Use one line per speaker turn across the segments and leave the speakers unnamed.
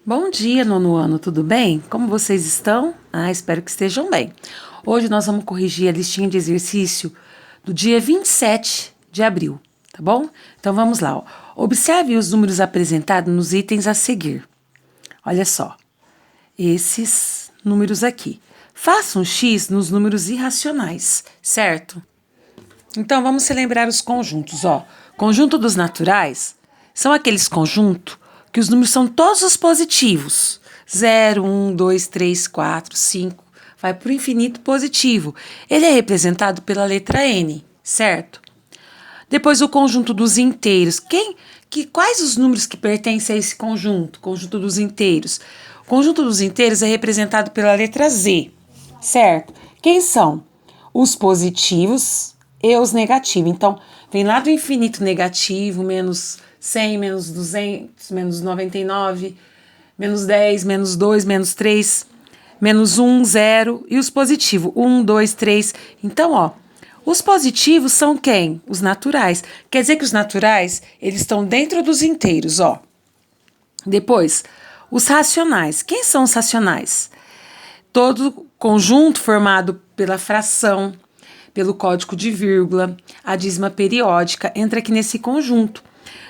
Bom dia, nono ano, tudo bem? Como vocês estão? Espero que estejam bem. Hoje nós vamos corrigir a listinha de exercício do dia 27 de abril, tá bom? Então vamos lá, ó. Observe os números apresentados nos itens a seguir. Olha só, esses números aqui. Faça um X nos números irracionais, certo? Então vamos relembrar os conjuntos, ó. Conjunto dos naturais são aqueles conjuntos que os números são todos os positivos. 0, 1, 2, 3, 4, 5, vai para o infinito positivo. Ele é representado pela letra N, certo? Depois o conjunto dos inteiros. Quais os números que pertencem a esse conjunto? Conjunto dos inteiros. O conjunto dos inteiros é representado pela letra Z, certo? Quem são? Os positivos e os negativos. Então, vem lá do infinito negativo, menos 100, menos 200, menos 99, menos 10, menos 2, menos 3, menos 1, 0. E os positivos, 1, 2, 3. Então, ó, os positivos são quem? Os naturais. Quer dizer que os naturais, eles estão dentro dos inteiros, ó. Depois, os racionais. Quem são os racionais? Todo conjunto formado pela fração, pelo código de vírgula, a dízima periódica, entra aqui nesse conjunto.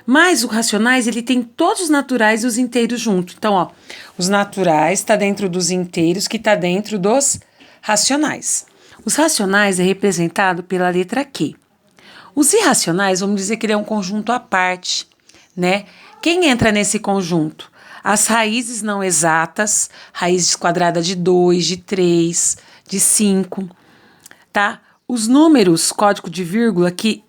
Mas o racionais, ele tem todos os naturais e os inteiros juntos. Então, ó, os naturais está dentro dos inteiros, que está dentro dos racionais. Os racionais é representado pela letra Q. Os irracionais, vamos dizer que ele é um conjunto à parte, né? Quem entra nesse conjunto? As raízes não exatas, raízes quadradas de 2, de 3, de 5, tá? Os números, código de vírgula, que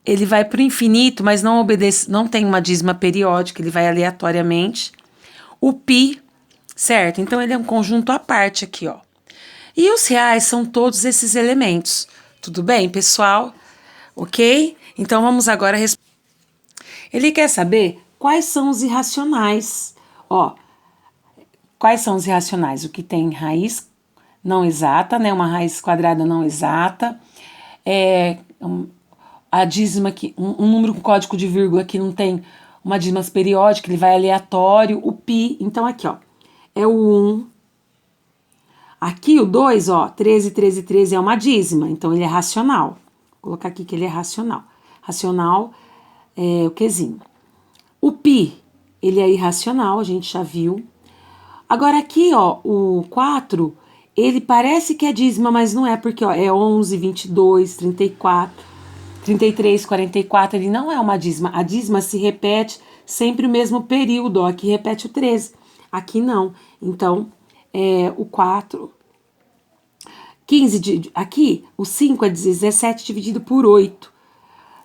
ele vai para o infinito, mas não obedece, não tem uma dízima periódica, ele vai aleatoriamente. O π, certo? Então, ele é um conjunto à parte aqui, ó. E os reais são todos esses elementos. Tudo bem, pessoal? Ok? Então, vamos agora responder. Ele quer saber quais são os irracionais. Ó, quais são os irracionais? O que tem raiz não exata, né? Uma raiz quadrada não exata. A dízima, um número com código de vírgula que não tem uma dízima periódica, ele vai aleatório. O π, então aqui, ó, é o 1. Aqui o 2, ó, 13, 13, 13 é uma dízima, então ele é racional. Vou colocar aqui que ele é racional. Racional é o quezinho. O π, ele é irracional, a gente já viu. Agora aqui, ó, o 4, ele parece que é dízima, mas não é, porque ó, é 11, 22, 34, 33, 44, ele não é uma dízima. A dízima se repete sempre o mesmo período, ó, aqui repete o 13, aqui não. Então, o 4, 15, aqui o 5 é 17 dividido por 8.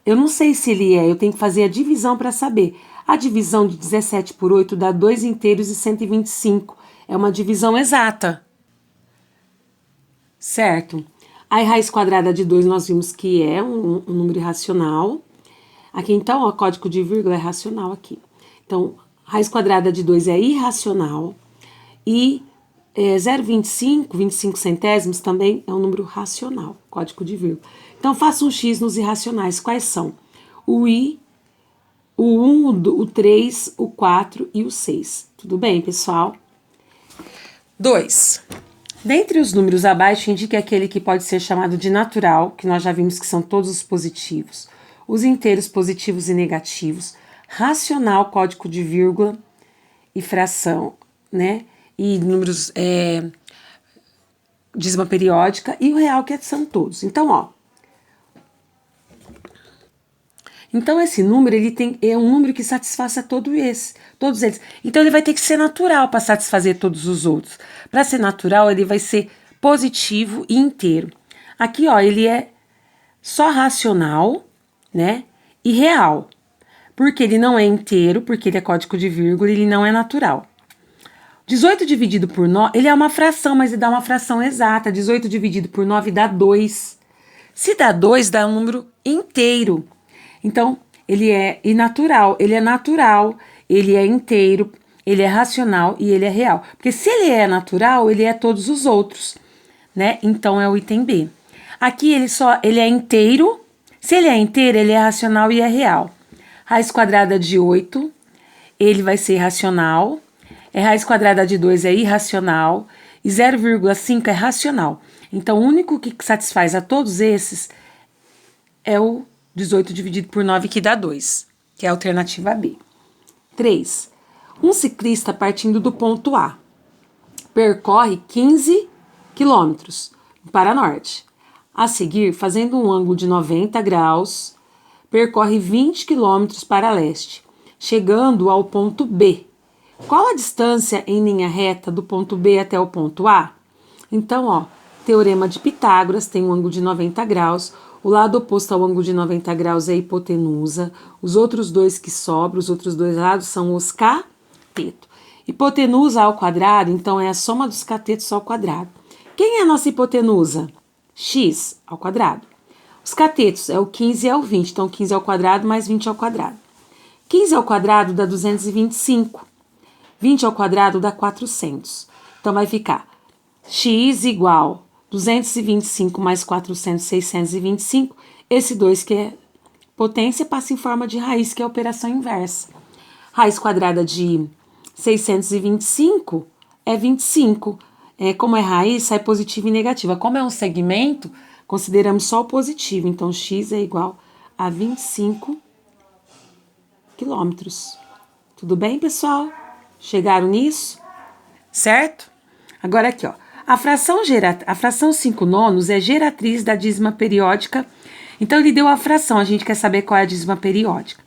Eu não sei se ele eu tenho que fazer a divisão para saber. A divisão de 17 por 8 dá 2 inteiros e 125. É uma divisão exata. Certo? A raiz quadrada de 2 nós vimos que é um número irracional. Aqui então, o código de vírgula é racional aqui. Então, raiz quadrada de 2 é irracional. E 0,25, 25 centésimos também é um número racional, código de vírgula. Então, faça um X nos irracionais. Quais são? O I, o 1, o 3, o 4 e o 6. Tudo bem, pessoal? 2. Dentre os números abaixo, indique aquele que pode ser chamado de natural, que nós já vimos que são todos os positivos, os inteiros positivos e negativos, racional, código de vírgula e fração, né? E números, dízima periódica, e o real, que são todos. Então, ó. Então, esse número, é um número que satisfaça todos eles. Então, ele vai ter que ser natural para satisfazer todos os outros. Para ser natural, ele vai ser positivo e inteiro. Aqui, ó, ele é só racional, né? E real. Porque ele não é inteiro, porque ele é código de vírgula, ele não é natural. 18 dividido por 9, ele é uma fração, mas ele dá uma fração exata. 18 dividido por 9 dá 2. Se dá 2, dá um número inteiro. Então, ele é natural, ele é inteiro, ele é racional e ele é real. Porque se ele é natural, ele é todos os outros, né? Então, é o item B. Aqui, ele é inteiro. Se ele é inteiro, ele é racional e é real. Raiz quadrada de 8, ele vai ser racional. raiz quadrada de 2 é irracional e 0,5 é racional. Então, o único que satisfaz a todos esses é o 18 dividido por 9, que dá 2, que é a alternativa B. 3. Um ciclista partindo do ponto A percorre 15 quilômetros para norte. A seguir, fazendo um ângulo de 90 graus, percorre 20 quilômetros para leste, chegando ao ponto B. Qual a distância em linha reta do ponto B até o ponto A? Então, ó, teorema de Pitágoras tem um ângulo de 90 graus, o lado oposto ao ângulo de 90 graus é a hipotenusa, os outros dois que sobram, os outros dois lados são os catetos. Hipotenusa ao quadrado, então, é a soma dos catetos ao quadrado. Quem é a nossa hipotenusa? X ao quadrado. Os catetos é o 15 e é o 20, então 15 ao quadrado mais 20 ao quadrado. 15 ao quadrado dá 225. 20 ao quadrado dá 400. Então, vai ficar x igual 225 mais 400, 625. Esse 2 que é potência passa em forma de raiz, que é a operação inversa. Raiz quadrada de 625 é 25. Como é raiz, sai positiva e negativa. Como é um segmento, consideramos só o positivo. Então, x é igual a 25 quilômetros. Tudo bem, pessoal? Chegaram nisso? Certo? Agora aqui, ó. A fração 5 nonos é geratriz da dízima periódica. Então, ele deu a fração. A gente quer saber qual é a dízima periódica.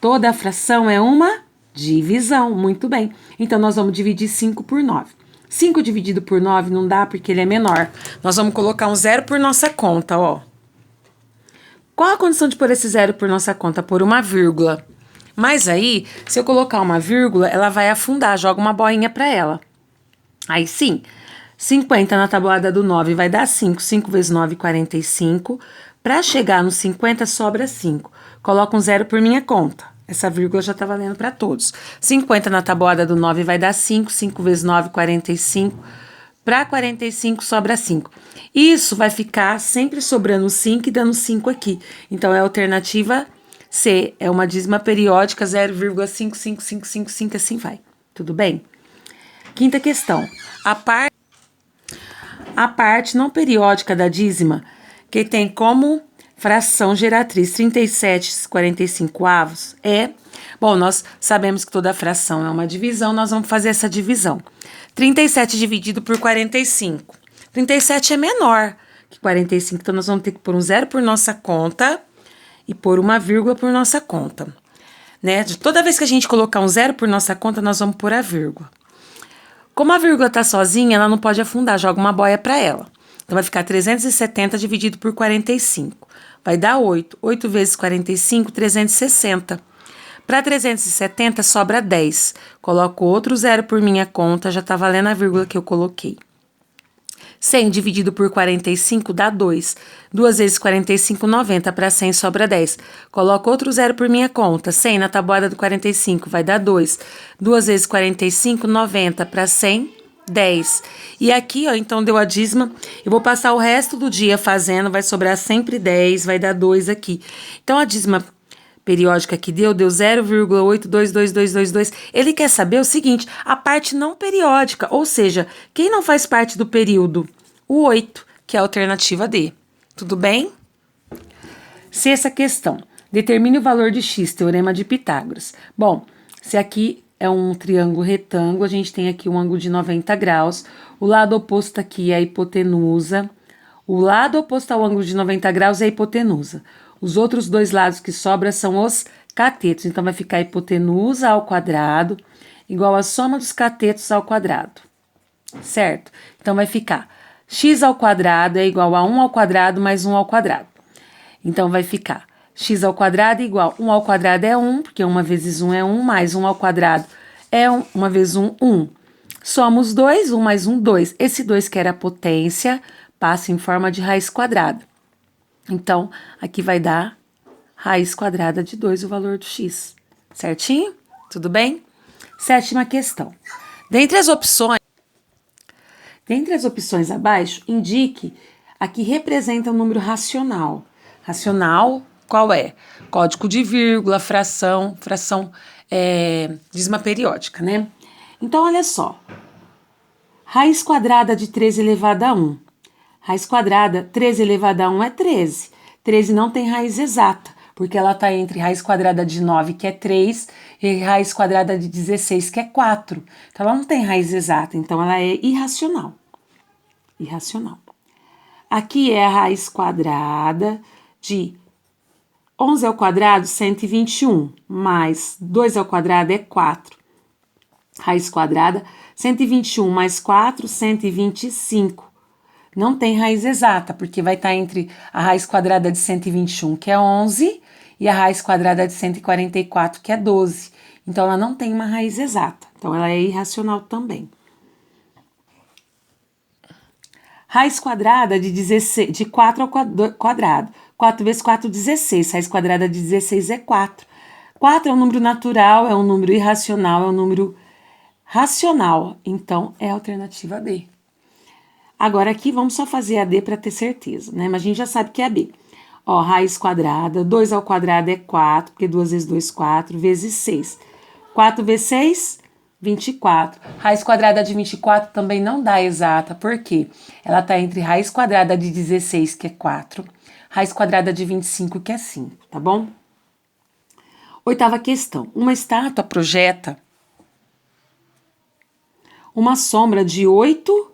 Toda a fração é uma divisão. Muito bem. Então, nós vamos dividir 5 por 9. 5 dividido por 9 não dá porque ele é menor. Nós vamos colocar um zero por nossa conta, ó. Qual a condição de pôr esse zero por nossa conta? Pôr uma vírgula. Mas aí, se eu colocar uma vírgula, ela vai afundar. Joga uma boinha para ela. Aí sim, 50 na tabuada do 9 vai dar 5. 5 vezes 9, 45. Para chegar no 50, sobra 5. Coloca um zero por minha conta. Essa vírgula já tá valendo para todos. 50 na tabuada do 9 vai dar 5. 5 vezes 9, 45. Para 45, sobra 5. Isso vai ficar sempre sobrando 5 e dando 5 aqui. Então, é a alternativa C. É uma dízima periódica 0,55555, assim vai. Tudo bem? Quinta questão. A parte não periódica da dízima, que tem como fração geratriz 37,45 é... Bom, nós sabemos que toda fração é uma divisão, nós vamos fazer essa divisão. 37 dividido por 45. 37 é menor que 45, então nós vamos ter que pôr um zero por nossa conta e pôr uma vírgula por nossa conta. Né? Toda vez que a gente colocar um zero por nossa conta, nós vamos pôr a vírgula. Como a vírgula está sozinha, ela não pode afundar, joga uma boia para ela. Então, vai ficar 370 dividido por 45. Vai dar 8. 8 vezes 45, 360. Para 370, sobra 10. Coloco outro zero por minha conta, já está valendo a vírgula que eu coloquei. 100 dividido por 45 dá 2. 2 vezes 45, 90. Para 100 sobra 10. Coloco outro zero por minha conta. 100 na tabuada do 45 vai dar 2. 2 vezes 45, 90. Para 100, 10. E aqui, ó, então deu a dízima. Eu vou passar o resto do dia fazendo. Vai sobrar sempre 10. Vai dar 2 aqui. Então, a dízima periódica que deu 0,822222. Ele quer saber o seguinte, a parte não periódica, ou seja, quem não faz parte do período? O 8, que é a alternativa D. Tudo bem? Sexta questão. Determine o valor de x, teorema de Pitágoras. Bom, se aqui é um triângulo retângulo, a gente tem aqui um ângulo de 90 graus, o lado oposto aqui é a hipotenusa, o lado oposto ao ângulo de 90 graus é a hipotenusa. Os outros dois lados que sobram são os catetos. Então, vai ficar hipotenusa ao quadrado igual a soma dos catetos ao quadrado. Certo? Então, vai ficar x ao quadrado é igual a 1 ao quadrado mais 1 ao quadrado. Então, vai ficar x ao quadrado igual 1 ao quadrado é 1, porque 1 vezes 1 é 1, mais 1 ao quadrado é 1 vezes 1, 1. Somos 2, 1 mais 1, 2. Esse 2 que era a potência passa em forma de raiz quadrada. Então, aqui vai dar raiz quadrada de 2, o valor do x. Certinho? Tudo bem? Sétima questão. Dentre as opções abaixo, indique a que representa um número racional. Racional, qual é? Código de vírgula, fração dízima periódica, né? Então, olha só. Raiz quadrada de 13 elevado a 1. Raiz quadrada, 13 elevado a 1 é 13. 13 não tem raiz exata, porque ela está entre raiz quadrada de 9, que é 3, e raiz quadrada de 16, que é 4. Então, ela não tem raiz exata, então ela é irracional. Irracional. Aqui é a raiz quadrada de 11 ao quadrado, 121, mais 2 ao quadrado é 4. Raiz quadrada, 121 mais 4, 125. Não tem raiz exata, porque vai estar entre a raiz quadrada de 121, que é 11, e a raiz quadrada de 144, que é 12. Então, ela não tem uma raiz exata. Então, ela é irracional também. Raiz quadrada de 4 ao quadrado. 4 vezes 4, 16. Raiz quadrada de 16 é 4. 4 é um número natural, é um número irracional, é um número racional. Então, é a alternativa D. Agora, aqui, vamos só fazer a D para ter certeza, né? Mas a gente já sabe que é a B. Ó, raiz quadrada, 2 ao quadrado é 4, porque 2 vezes 2, 4, vezes 6. 4 vezes 6, 24. Raiz quadrada de 24 também não dá exata, por quê? Ela está entre raiz quadrada de 16, que é 4, raiz quadrada de 25, que é 5, tá bom? Oitava questão. Uma estátua projeta uma sombra de 8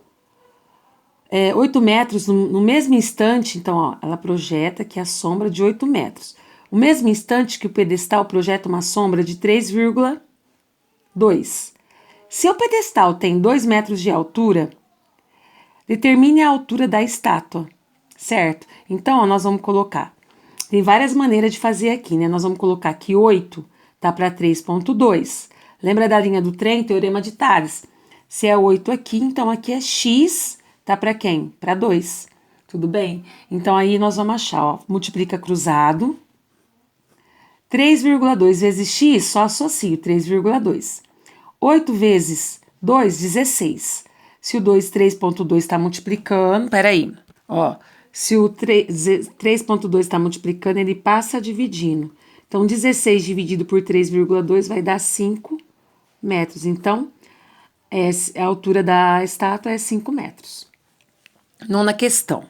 metros no mesmo instante. Então, ó, ela projeta que a sombra de 8 metros. O mesmo instante que o pedestal projeta uma sombra de 3,2. Se o pedestal tem 2 metros de altura, determine a altura da estátua, certo? Então, ó, nós vamos colocar. Tem várias maneiras de fazer aqui, né? Nós vamos colocar que 8 tá para 3,2. Lembra da linha do trem, teorema de Tales? Se é 8 aqui, então aqui é x, tá para quem? Para 2. Tudo bem? Então, aí nós vamos achar, ó, multiplica cruzado. 3,2 vezes x, só associo 3,2. 8 vezes 2, 16. Se o 3,2 está multiplicando, peraí, ó, se o 3,2 está multiplicando, ele passa dividindo. Então, 16 dividido por 3,2 vai dar 5 metros. Então, a altura da estátua é 5 metros. Nona questão.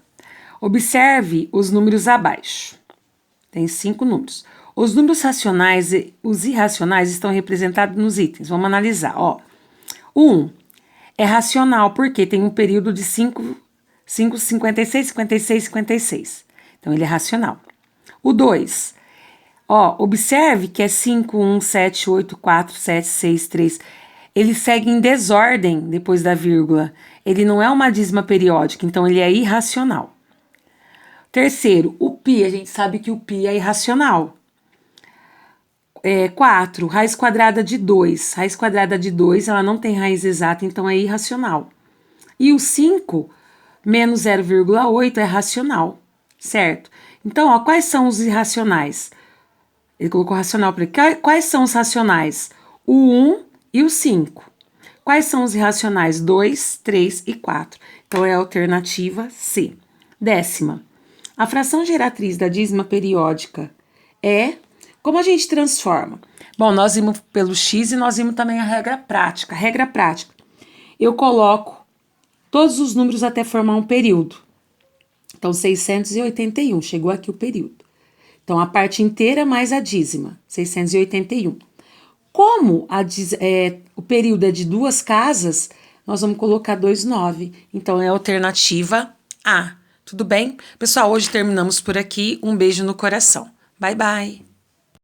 Observe os números abaixo. Tem 5 números. Os números racionais e os irracionais estão representados nos itens. Vamos analisar. Ó, o 1 é racional porque tem um período de 5, 56, 56, 56. Então, ele é racional. O 2, ó, observe que é 5, 1, 7, 8, 4, 7, 6, 3. Ele segue em desordem depois da vírgula. Ele não é uma dízima periódica, então ele é irracional. Terceiro, o π, a gente sabe que o π é irracional. 4, raiz quadrada de 2. Raiz quadrada de 2, ela não tem raiz exata, então é irracional. E o 5, menos 0,8 é racional, certo? Então, ó, quais são os irracionais? Ele colocou racional para ele. Quais são os racionais? O 1 e o 5. Quais são os irracionais? 2, 3 e 4. Então, é a alternativa C. 10ª. A fração geratriz da dízima periódica é... Como a gente transforma? Bom, nós vimos pelo x e nós vimos também a regra prática. Regra prática. Eu coloco todos os números até formar um período. Então, 681. Chegou aqui o período. Então, a parte inteira mais a dízima. 681. Como o período é de 2 casas, nós vamos colocar 2,9. Então, é a alternativa A. Tudo bem? Pessoal, hoje terminamos por aqui. Um beijo no coração. Bye, bye!